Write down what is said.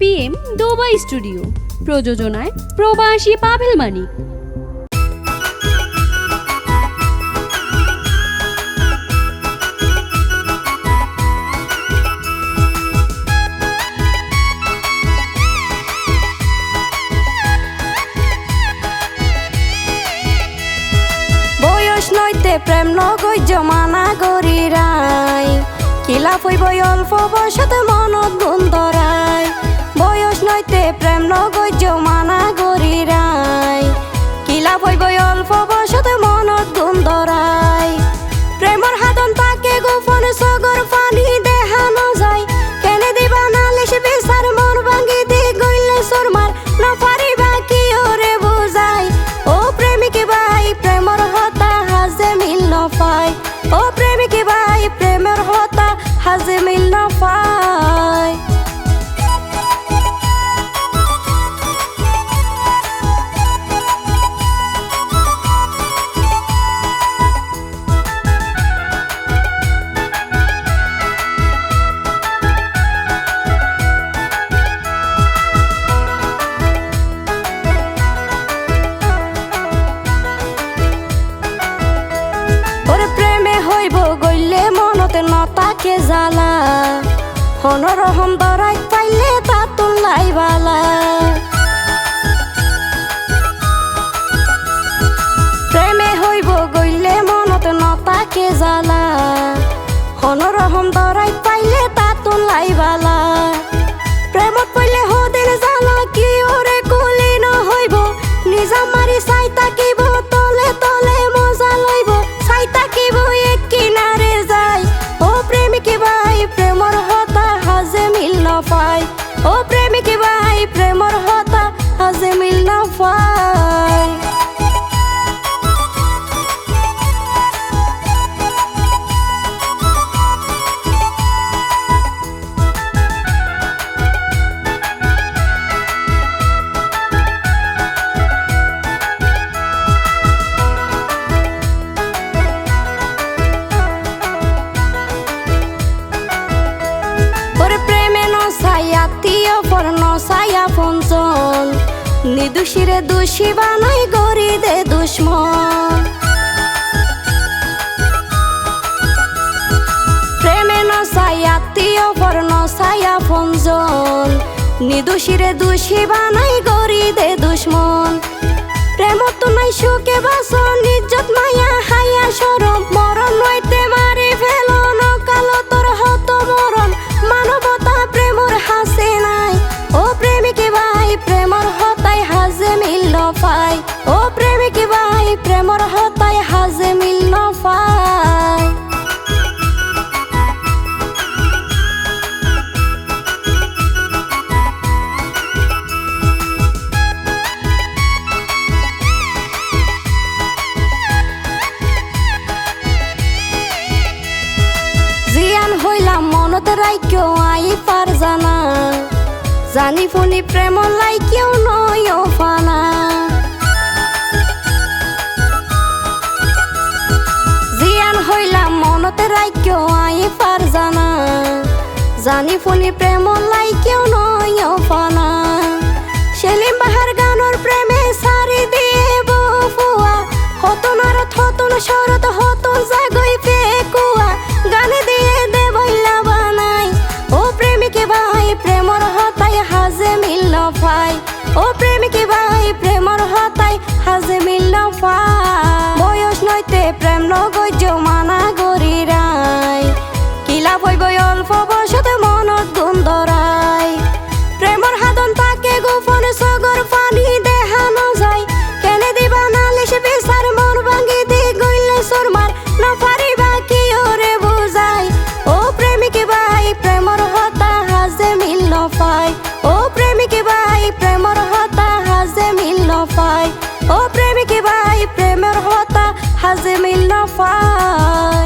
PM Dubai studio, প্রযোজনায় প্রবাসী পাভেল মানিক। বয়স নইতে প্রেম নগৈ জমানা গরিরাই, কিলা ফইব অল্প বয়সতে মনত গুন্দরাই। বয়স নইতে প্রেম নগৈ জমানা গরিরাই, কিলা ফইব অল্প বয়সতে মনত গুন্দরাই। প্রেমর হাতন তাকে গোপন সগর পানি দেখানো যায়, কেনে দিবা নালিশ বিচার মন ভাঙ্গি দি গইলে সুরমার না পারিবা কি ওরে বুঝাই। ও প্রেমিক ভাই প্রেমর হতা হাজে মিল ন পায়, ও প্রেমিক ভাই প্রেমের হতা হাজে মিল ন পায়। নতাকে জ্বালা হনরহম দরাই পাইলে তা তুলাই বালা। প্রেমে হইব গইলে মনত নতাকে জ্বালা হনরহম দরাই পাইলে তা তুলাই বালা। প্রেমত পইলে হদিন জ্বালা কি ওরে কুলি ন হইব, নিজা মারি চাই তাকিব তলে তলে মজা লইব, চাই তাকিব এক কিনারে যায়। ও প্রেমিক ভাই প্রেমর হতা হাজে মিল ন পায়, ও প্রেমিক ভাই প্রেমর হতা হাজে মিল ন পায়। নিদুষিরে দোষী বানাই গরি দে দুশ্মন, প্রেমে নসাই আত্মীয় পর নসাই আপনজন। নিদুষিরে দোষী বানাই গরি দে দুশ্মন। প্রেমত তো নাই সুখে বাসন ইজ্জত মায়া হাইয়া সরম, মরণ নইতে মারি ফেলো নকালো তোর হত মরণ। মানবতা প্রেমর হাসে নাই, ও প্রেমিক ভাই প্রেমর হতাই হাজে মিল ন পায়, ও প্রেমিক ভাই প্রেমর হতাই হাজে মিল ন পায়। জিয়ান হইলাম মনত রাইকেও আই পার জানা, জানি ফুনি প্রেম লাই কেউ নয় ফানা। জিয়ান হইলাম মনতে রাইকেও আই পার জানা, জানি ফুনি প্রেম লাই কেউ নয় ফানা। সেলিম বাহার গানোর প্রেমে সারি দিয়ে বুয়া, হতন আর হতন শরত হতন জাগই পেকুয়া, গানে দিয়ে দে বইলা বানাই। ও প্রেমিক ভাই প্রেমর হতাই হাজে মিল ন পায়, ও প্রেমিক ভাই প্রেমর হতাই হাজে মিল ন পায়। বয়স নইতে প্রেম নগৈ জমানা গরিরাই, কিলা ফইব অল্প বয়সতে মনত গুন্দরাই। প্রেমর হাতন তাকে গোপন সগর পানি দেখানো যায়, কেনে দিবা নালিশ বিচার মন ভাঙ্গি দি গইলে সুরমার না পারিবা কি ওরে বুঝাই। ও প্রেমিক ভাই প্রেমর হতা হাজে মিল ন পায়, ও প্রেমিক ভাই প্রেমর হতা হাজে মিল ন পায়, ও প্রেমিক ভাই প্রেমের হতা হাজে মিল ন পায়।